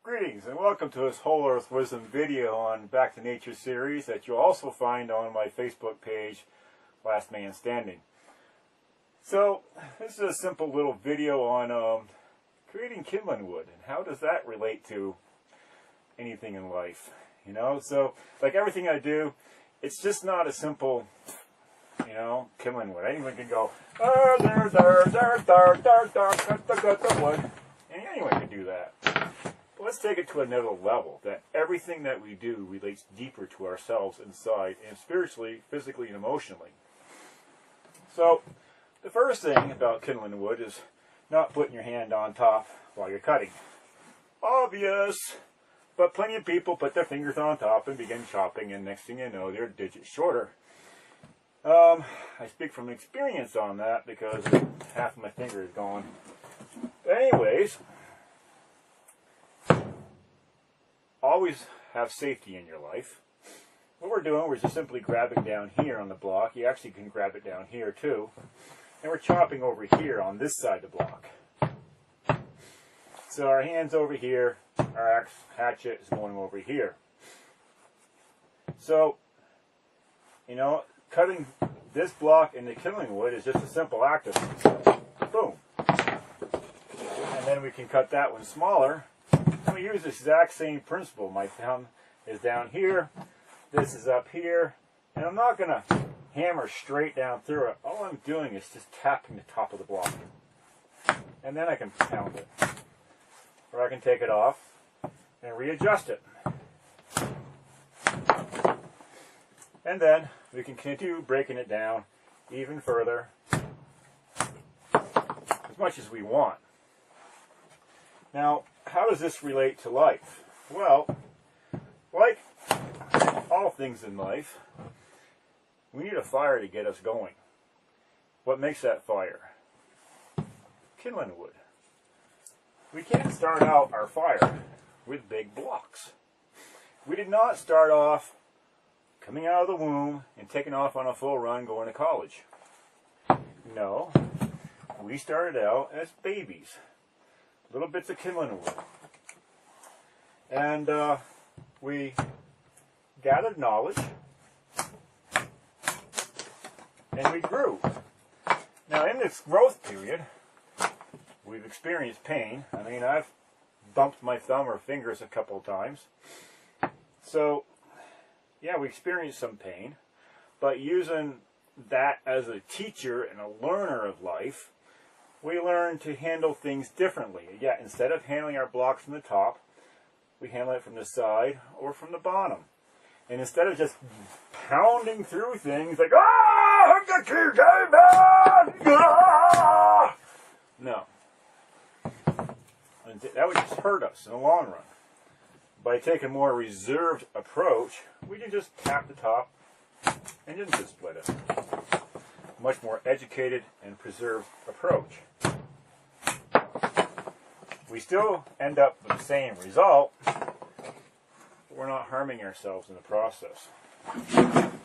Greetings and welcome to this Whole Earth Wisdom video on Back to Nature series that you'll also find on my Facebook page, Last Man Standing. So, this is a simple little video on creating kindling wood and how does that relate to anything in life, you know? So, like everything I do, it's just not a simple, you know, kindling wood. Anyone can go, wood, and anyone can do that. But let's take it to another level, that everything that we do relates deeper to ourselves inside, and spiritually, physically, and emotionally. So, the first thing about kindling wood is not putting your hand on top while you're cutting. Obvious! But plenty of people put their fingers on top and begin chopping, and next thing you know, they're a digit shorter. I speak from experience on that because half of my finger is gone. But anyways, always have safety in your life. What we're doing, we're just simply grabbing down here on the block. You actually can grab it down here too. And we're chopping over here on this side of the block. So our hand's over here, our axe hatchet is going over here. So, you know, cutting this block into kindling wood is just a simple act of boom. And then we can cut that one smaller. And we use the exact same principle. My thumb is down here, this is up here, and I'm not going to hammer straight down through it. All I'm doing is just tapping the top of the block. And then I can pound it. Or I can take it off and readjust it. And then we can continue breaking it down even further, as much as we want. Now, how does this relate to life? Well, like all things in life, we need a fire to get us going. What makes that fire? Kindling wood. We can't start out our fire with big blocks. We did not start off coming out of the womb and taking off on a full run going to college. No, we started out as babies. Little bits of kindling wood. And we gathered knowledge and we grew. Now in this growth period, we've experienced pain. I mean, I've bumped my thumb or fingers a couple of times. So, yeah, we experienced some pain, but using that as a teacher and a learner of life, we learn to handle things differently. Yeah, instead of handling our blocks from the top, we handle it from the side or from the bottom. And instead of just pounding through things like, no. And that would just hurt us in the long run. By taking a more reserved approach, we can just tap the top and just split it. Much more educated and preserved approach. We still end up with the same result, but we're not harming ourselves in the process.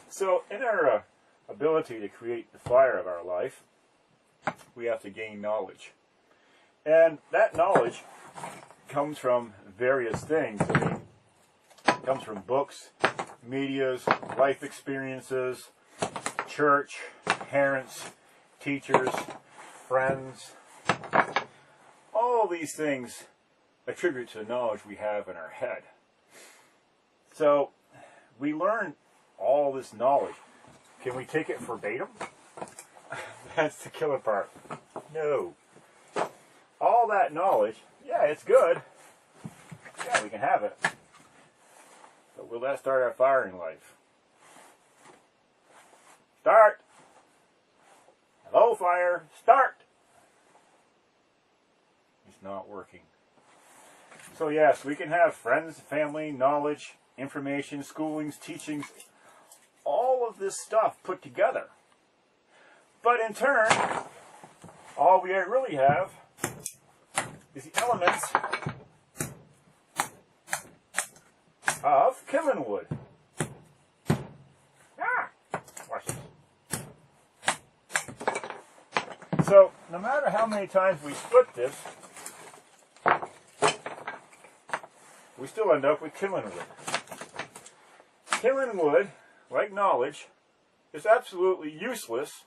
So in our ability to create the fire of our life, we have to gain knowledge. And that knowledge comes from various things. I mean, it comes from books, medias, life experiences, church, parents, teachers, friends. All these things attribute to the knowledge we have in our head. So, we learn all this knowledge. Can we take it verbatim? That's the killer part. No. All that knowledge, yeah, it's good. Yeah, we can have it. But will that start our fire in life? Start! Hello, fire, start! It's not working. So yes, we can have friends, family, knowledge, information, schoolings, teachings, all of this stuff put together. But in turn, all we really have is the elements of kindling wood. Watch this. So, no matter how many times we split this, we still end up with kindling wood. Kindling wood, like knowledge, is absolutely useless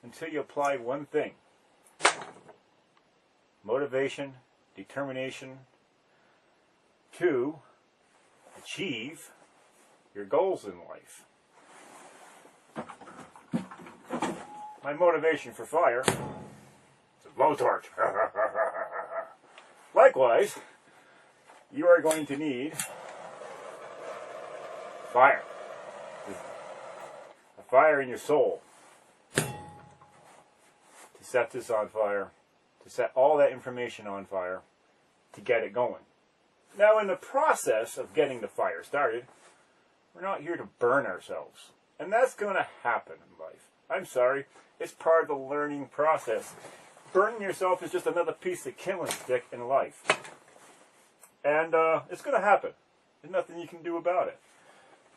until you apply one thing. Motivation, determination to achieve your goals in life. My motivation for fire is a blowtorch. Likewise, you are going to need fire. A fire in your soul to set this on fire, to set all that information on fire, to get it going. Now, in the process of getting the fire started, we're not here to burn ourselves. And that's going to happen in life. I'm sorry, it's part of the learning process. Burning yourself is just another piece of kindling stick in life. And it's going to happen. There's nothing you can do about it.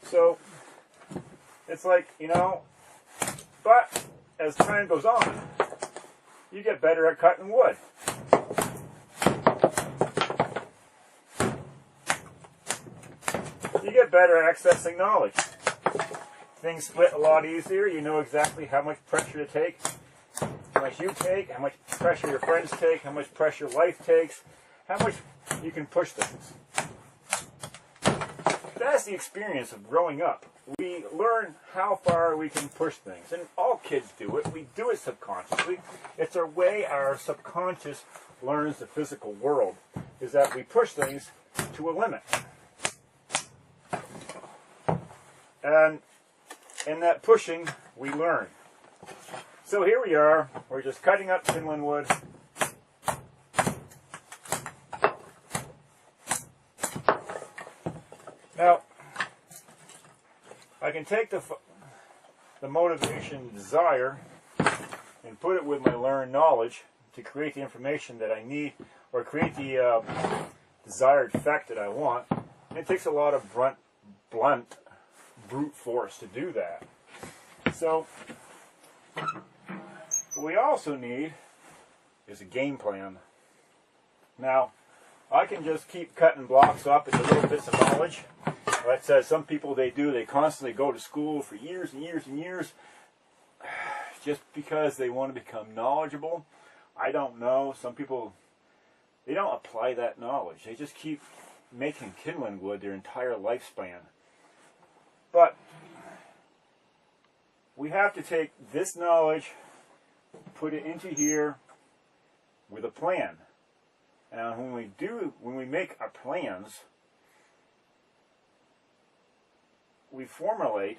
So, it's like, but as time goes on, you get better at cutting wood. You get better at accessing knowledge. Things split a lot easier. You know exactly how much pressure to take, how much you take, how much pressure your friends take, how much pressure life takes, how much you can push things. That's the experience of growing up. We learn how far we can push things. And all kids do it. We do it subconsciously. It's our way our subconscious learns the physical world, is that we push things to a limit. And in that pushing, we learn. So here we are. We're just cutting up kindling wood. Now, I can take the motivation, desire, and put it with my learned knowledge to create the information that I need, or create the desired effect that I want. And it takes a lot of blunt brute force to do that. So, what we also need is a game plan. Now, I can just keep cutting blocks up into little bits of knowledge. Like I said, some people they constantly go to school for years and years and years just because they want to become knowledgeable. I don't know. Some people, they don't apply that knowledge. They just keep making kindling wood their entire lifespan. But we have to take this knowledge, put it into here with a plan. And when we make our plans, we formulate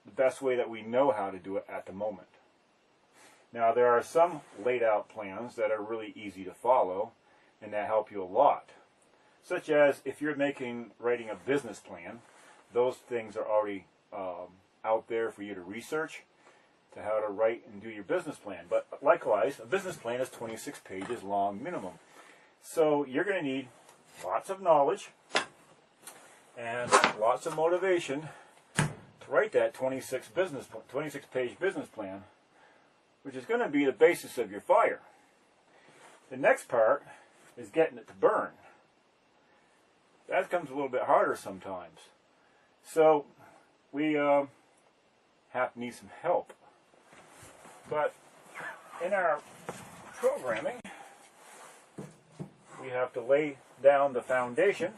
the best way that we know how to do it at the moment. Now, there are some laid out plans that are really easy to follow and that help you a lot. Such as if you're writing a business plan, those things are already out there for you to research to how to write and do your business plan. But likewise, a business plan is 26 pages long minimum. So you're going to need lots of knowledge and lots of motivation to write that 26-page business plan, which is going to be the basis of your fire. The next part is getting it to burn. That comes a little bit harder sometimes. So we need some help. But in our programming, we have to lay down the foundation,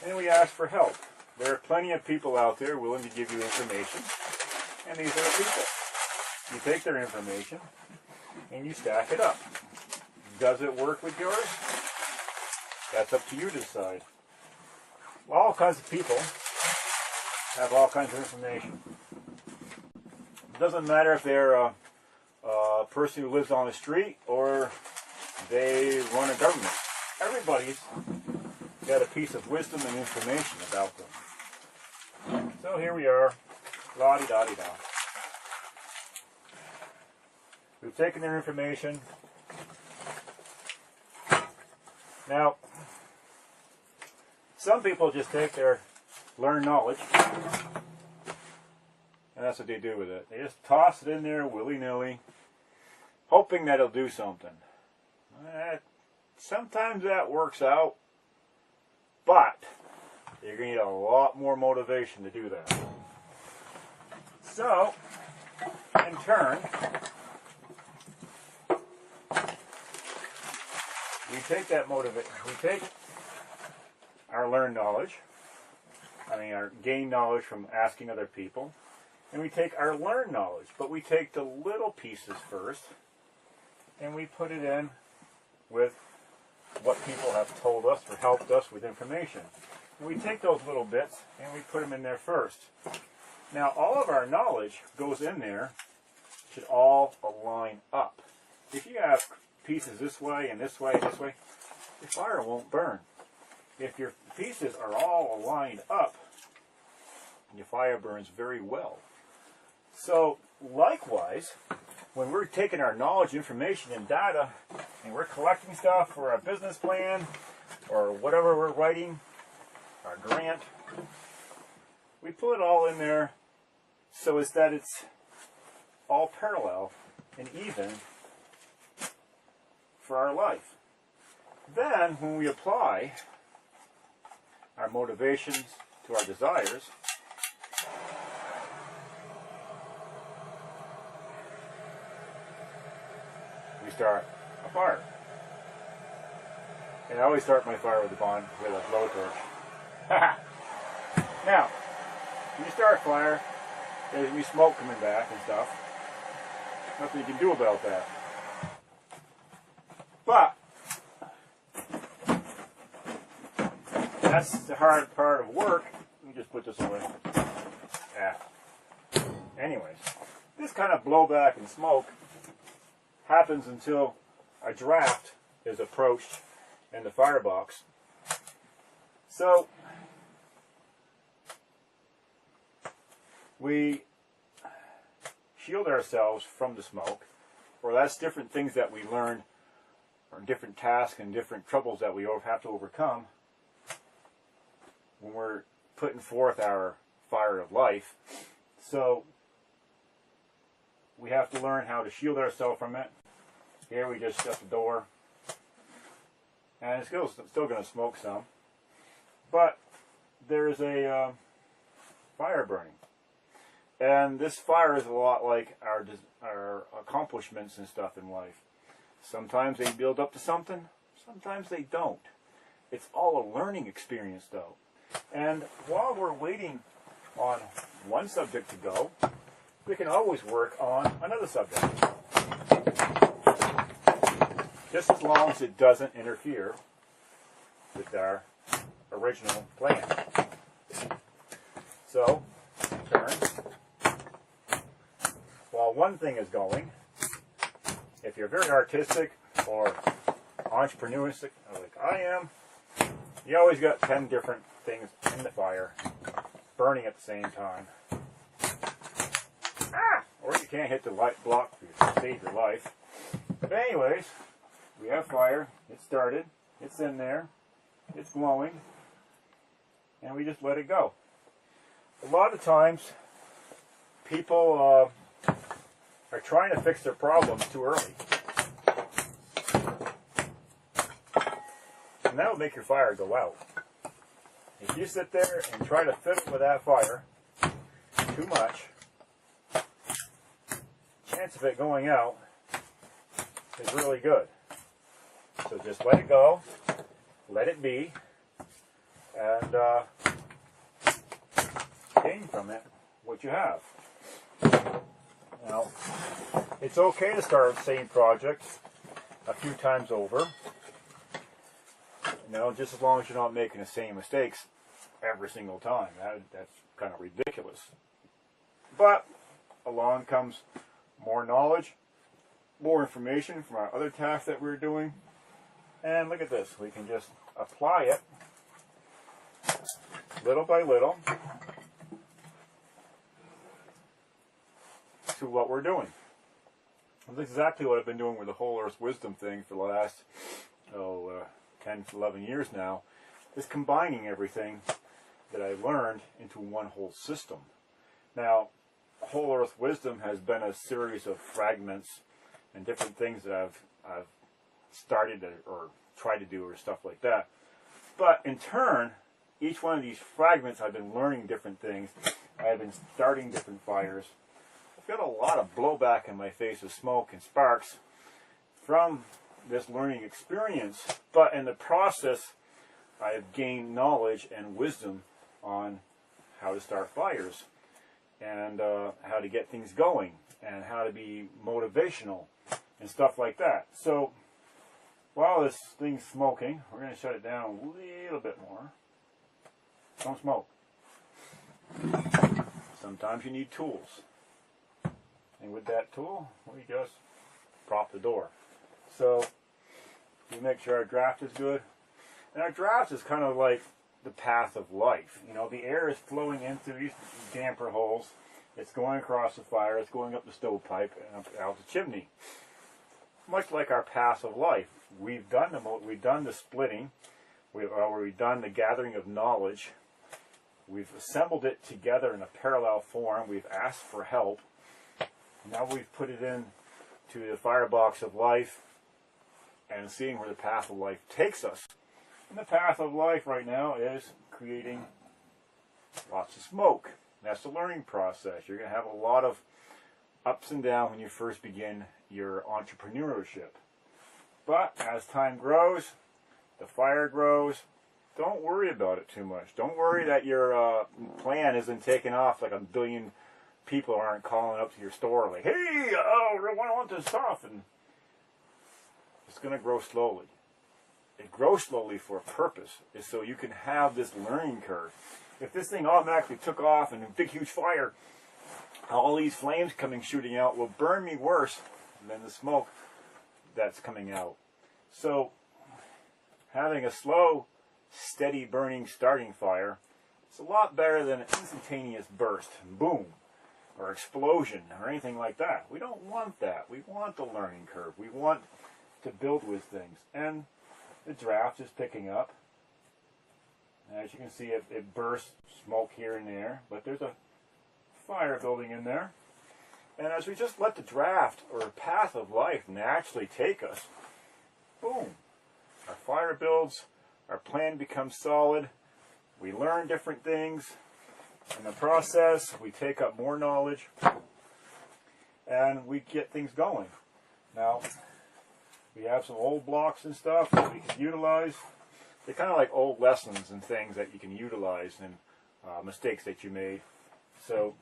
and we ask for help. There are plenty of people out there willing to give you information, and these are people. You take their information, and you stack it up. Does it work with yours? That's up to you to decide. All kinds of people have all kinds of information. It doesn't matter if they're a person who lives on the street or they run a government. Everybody's got a piece of wisdom and information about them. So here we are, la-di-da-di-da. We've taken their information. Now, some people just take their learned knowledge, and that's what they do with it. They just toss it in there willy-nilly, hoping that it'll do something. Sometimes that works out, but you're going to need a lot more motivation to do that. So, in turn, we take that motivation, we take our learned knowledge, our gained knowledge from asking other people, and we take our learned knowledge, but we take the little pieces first, and we put it in with what people have told us or helped us with information. And we take those little bits and we put them in there first. Now all of our knowledge goes in there, should all align up. If you have pieces this way and this way and this way, your fire won't burn. If your pieces are all aligned up, your fire burns very well. So likewise, when we're taking our knowledge, information, and data, and we're collecting stuff for our business plan, or whatever we're writing, our grant, we put it all in there so as that it's all parallel and even for our life. Then, when we apply our motivations to our desires, we start a fire. And I always start my fire with a blowtorch. Now, when you start a fire, there's going to be smoke coming back and stuff. Nothing you can do about that. But that's the hard part of work. Let me just put this away. Anyways, this kind of blowback and smoke happens until a draft is approached in the firebox. So we shield ourselves from the smoke, or that's different things that we learned, or different tasks and different troubles that we have to overcome when we're putting forth our fire of life. So we have to learn how to shield ourselves from it. Here we just shut the door, and it's still going to smoke some, but there's a fire burning. And this fire is a lot like our accomplishments and stuff in life. Sometimes they build up to something, sometimes they don't. It's all a learning experience, though. And while we're waiting on one subject to go, we can always work on another subject. Just as long as it doesn't interfere with our original plan. So, turn. While one thing is going, if you're very artistic or entrepreneuristic, like I am, you always got 10 different things in the fire burning at the same time. Or you can't hit the light block to save your life. But anyways, we have fire. It started. It's in there. It's glowing. And we just let it go. A lot of times, people are trying to fix their problems too early. And that will make your fire go out. If you sit there and try to fiddle with that fire too much, chance of it going out is really good. So just let it go, let it be, and gain from it what you have. Now, it's okay to start the same project a few times over. Just as long as you're not making the same mistakes every single time. That's kind of ridiculous. But along comes more knowledge, more information from our other tasks that we're doing. And look at this. We can just apply it little by little to what we're doing. That's exactly what I've been doing with the Whole Earth Wisdom thing for the last 10 to 11 years now, is combining everything that I learned into one whole system. Now, Whole Earth Wisdom has been a series of fragments and different things that I've started or tried to do or stuff like that. But in turn, each one of these fragments, I've been learning different things. I've been starting different fires. I've got a lot of blowback in my face of smoke and sparks from this learning experience. But in the process, I have gained knowledge and wisdom on how to start fires and how to get things going and how to be motivational and stuff like that. So while this thing's smoking, we're going to shut it down a little bit more. Don't smoke. Sometimes you need tools. And with that tool, we just prop the door. So we make sure our draft is good. And our draft is kind of like the path of life. You know, the air is flowing into these damper holes. It's going across the fire. It's going up the stovepipe and up out the chimney. Much like our path of life. We've done the splitting. We've done the gathering of knowledge. We've assembled it together in a parallel form. We've asked for help. Now we've put it in to the firebox of life and seeing where the path of life takes us. And the path of life right now is creating lots of smoke. That's the learning process. You're going to have a lot of ups and downs when you first begin your entrepreneurship. But as time grows, the fire grows, don't worry about it too much. Don't worry that your plan isn't taking off like a billion people aren't calling up to your store like, hey, I want this stuff. And it's going to grow slowly. It grows slowly for a purpose, is so you can have this learning curve. If this thing automatically took off and a big huge fire, all these flames shooting out will burn me worse than the smoke that's coming out. So having a slow, steady burning starting fire is a lot better than an instantaneous burst, boom, or explosion or anything like that. We don't want that. We want the learning curve. We want to build with things. And the draft is picking up. As you can see, it bursts smoke here and there, but there's a fire building in there. And as we just let the draft or path of life naturally take us, boom, our fire builds, our plan becomes solid, we learn different things. In the process, we take up more knowledge, and we get things going. Now, we have some old blocks and stuff that we can utilize. They're kind of like old lessons and things that you can utilize and mistakes that you made. So,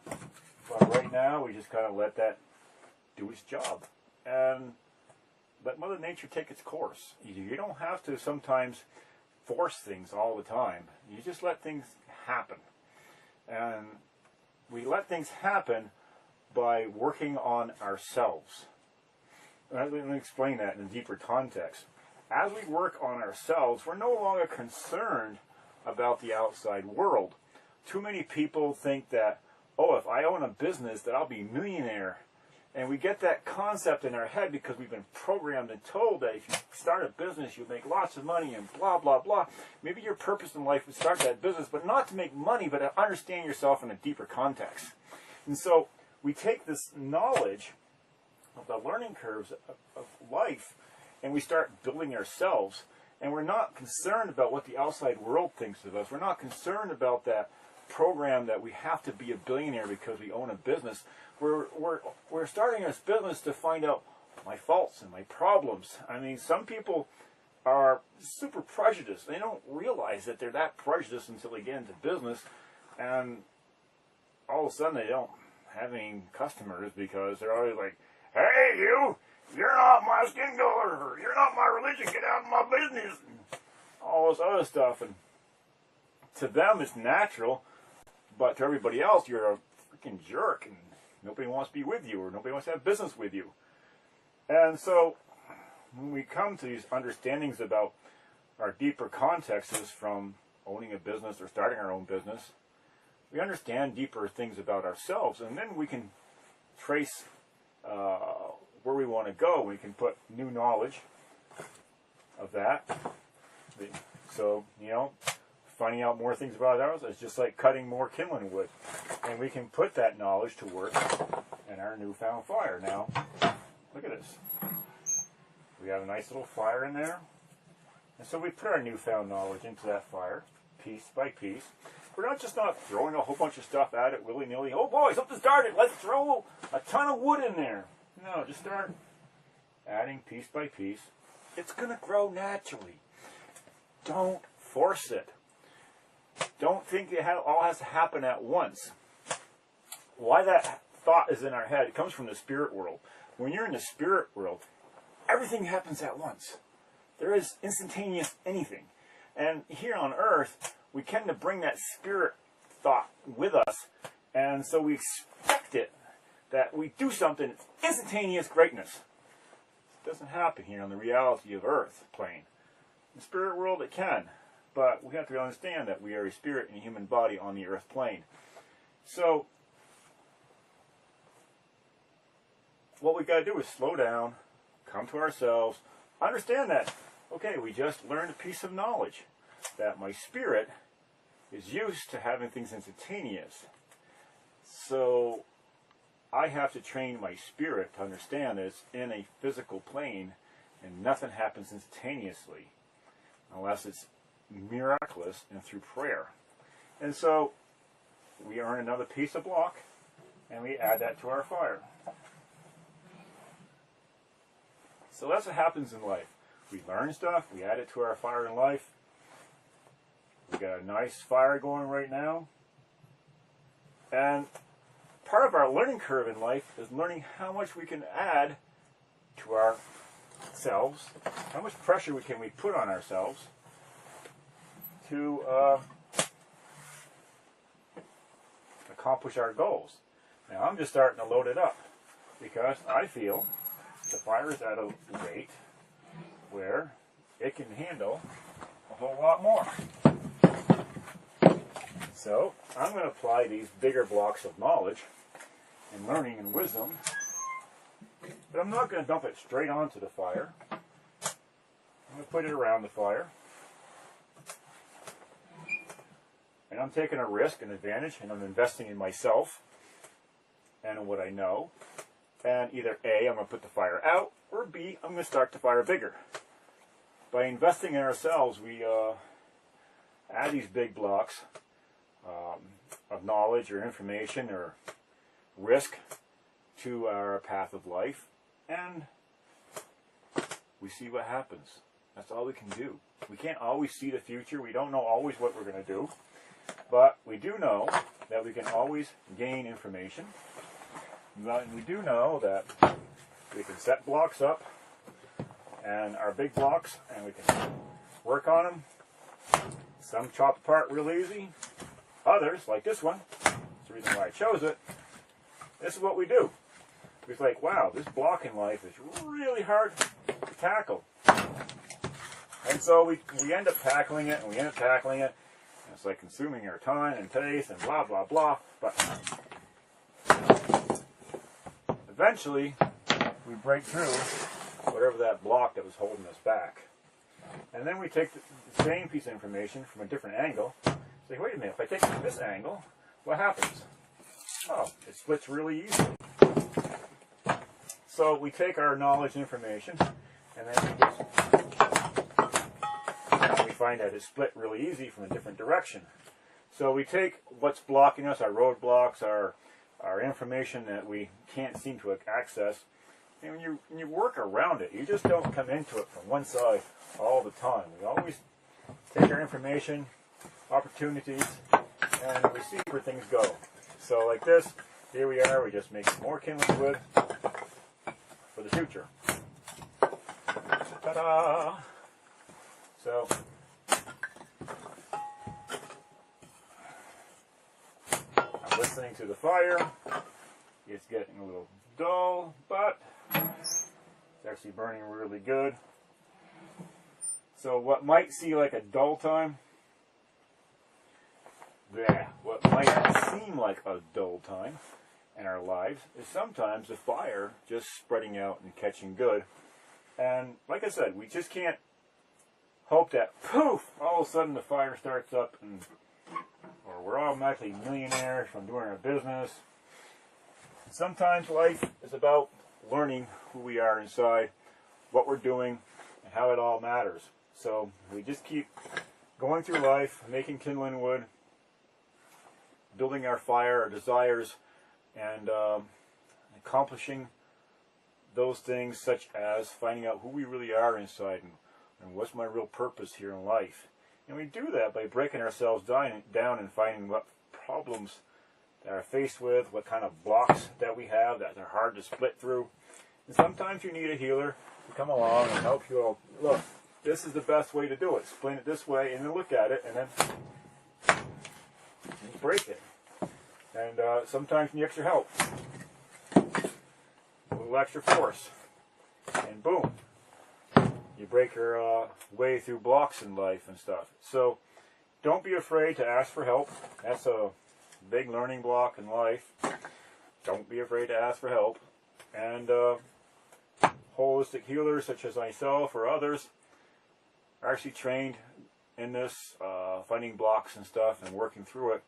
but right now, we just kind of let that do its job and let Mother Nature take its course. You don't have to sometimes force things all the time. You just let things happen. And we let things happen by working on ourselves. Let me explain that in a deeper context. As we work on ourselves, we're no longer concerned about the outside world. Too many people think that, oh, if I own a business, that I'll be a millionaire. And we get that concept in our head because we've been programmed and told that if you start a business, you'll make lots of money and blah, blah, blah. Maybe your purpose in life is to start that business, but not to make money, but to understand yourself in a deeper context. And so we take this knowledge of the learning curves of life, and we start building ourselves. And we're not concerned about what the outside world thinks of us. We're not concerned about that program that we have to be a billionaire because we own a business. We're starting this business to find out my faults and my problems. I mean, some people are super prejudiced. They don't realize that they're that prejudiced until they get into business, and all of a sudden they don't have any customers because they're always like, hey, you're not my skin color, you're not my religion, get out of my business, and all this other stuff. And to them it's natural, but to everybody else you're a freaking jerk and nobody wants to be with you, or nobody wants to have business with you. And so when we come to these understandings about our deeper contexts from owning a business or starting our own business, we understand deeper things about ourselves, and then we can trace where we want to go. We can put new knowledge of that. So, you know, finding out more things about ours is just like cutting more kindling wood. And we can put that knowledge to work in our newfound fire. Now, look at this. We have a nice little fire in there. And so we put our newfound knowledge into that fire, piece by piece. We're not throwing a whole bunch of stuff at it willy-nilly. Oh boy, something started. Let's throw a ton of wood in there. No, just start adding piece by piece. It's going to grow naturally. Don't force it. Don't think it all has to happen at once. Why that thought is in our head, it comes from the spirit world. When you're in the spirit world, everything happens at once. There is instantaneous anything. And here on earth, we tend to bring that spirit thought with us, and so we expect it, that we do something, it's instantaneous greatness. It doesn't happen here on the reality of earth plane. In the spirit world it can, but we have to understand that we are a spirit in a human body on the earth plane. So, what we've got to do is slow down, come to ourselves, understand that, okay, we just learned a piece of knowledge, that my spirit is used to having things instantaneous. So I have to train my spirit to understand that it's in a physical plane and nothing happens instantaneously unless it's miraculous and through prayer. And so we earn another piece of block and we add that to our fire. So that's what happens in life. We learn stuff, we add it to our fire in life. We got a nice fire going right now. And part of our learning curve in life is learning how much we can add to ourselves, how much pressure can we put on ourselves to accomplish our goals. Now I'm just starting to load it up because I feel the fire is at a rate where it can handle a whole lot more. So I'm going to apply these bigger blocks of knowledge and learning and wisdom, but I'm not going to dump it straight onto the fire. I'm going to put it around the fire. And I'm taking a risk, an advantage, and I'm investing in myself and in what I know. And either A, I'm going to put the fire out, or B, I'm going to start the fire bigger. By investing in ourselves, we add these big blocks of knowledge or information or risk to our path of life, and we see what happens. That's all we can do. We can't always see the future. We don't know always what we're going to do, but we do know that we can always gain information. We do know that we can set blocks up, and our big blocks, and we can work on them. Some chop apart real easy. Others, like this one, that's the reason why I chose it, this is what we do. It's like, wow, this block in life is really hard to tackle. And so we end up tackling it, and we end up tackling it, and it's like consuming our time and taste and blah, blah, blah. But eventually, we break through whatever that block that was holding us back. And then we take the same piece of information from a different angle. Say, wait a minute, if I take it from this angle, what happens? Oh, it splits really easily. So we take our knowledge and information, and then we find that it's split really easy from a different direction. So we take what's blocking us, our roadblocks, our information that we can't seem to access, and when you work around it, you just don't come into it from one side all the time. We always take our information, opportunities, and we see where things go. So like this, here we are, we just make more kindling wood for the future. Ta-da! So, I'm listening to the fire. It's getting a little dull, but it's actually burning really good. So what might seem like a dull time, what might seem like a dull time in our lives is sometimes the fire just spreading out and catching good. And like I said, we just can't hope that poof, all of a sudden the fire starts up or we're automatically millionaires from doing our business. Sometimes life is about learning who we are inside, what we're doing, and how it all matters. So we just keep going through life, making kindling wood, building our fire, our desires, and accomplishing those things, such as finding out who we really are inside and what's my real purpose here in life. And we do that by breaking ourselves down and finding what problems that are faced with, what kind of blocks that we have that are hard to split through. And sometimes you need a healer to come along and help you all. Look, this is the best way to do it. Explain it this way, and then look at it, and then you break it. And sometimes you need extra help. A little extra force. And boom. You break your way through blocks in life and stuff. So don't be afraid to ask for help. That's a big learning block in life. Don't be afraid to ask for help. And holistic healers such as myself or others are actually trained in this, finding blocks and stuff and working through it.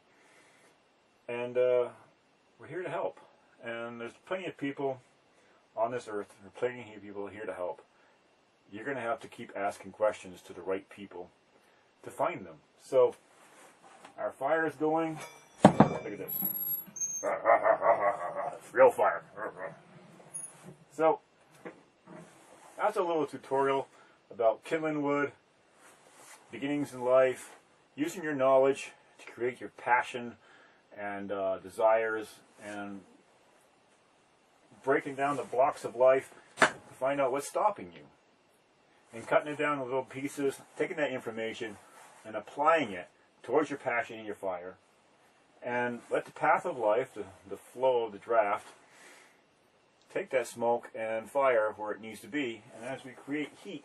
And we're here to help. And there's plenty of people on this earth, there are plenty of people here to help. You're going to have to keep asking questions to the right people to find them. So our fire is going. Look at this. Real fire. So that's a little tutorial about kindling wood, beginnings in life, using your knowledge to create your passion and desires, and breaking down the blocks of life to find out what's stopping you, and cutting it down in little pieces, taking that information and applying it towards your passion and your fire, and let the path of life, the flow of the draft, take that smoke and fire where it needs to be. And as we create heat,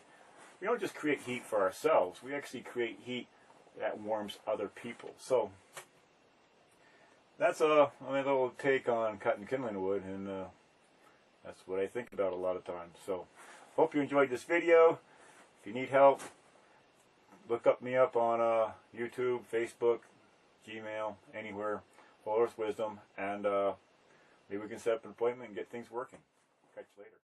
we don't just create heat for ourselves, we actually create heat that warms other people. So that's a little take on cutting kindling wood, and that's what I think about a lot of times. So hope you enjoyed this video. If you need help, look me up on YouTube, Facebook, Gmail, anywhere. Full Earth Wisdom, and maybe we can set up an appointment and get things working. Catch you later.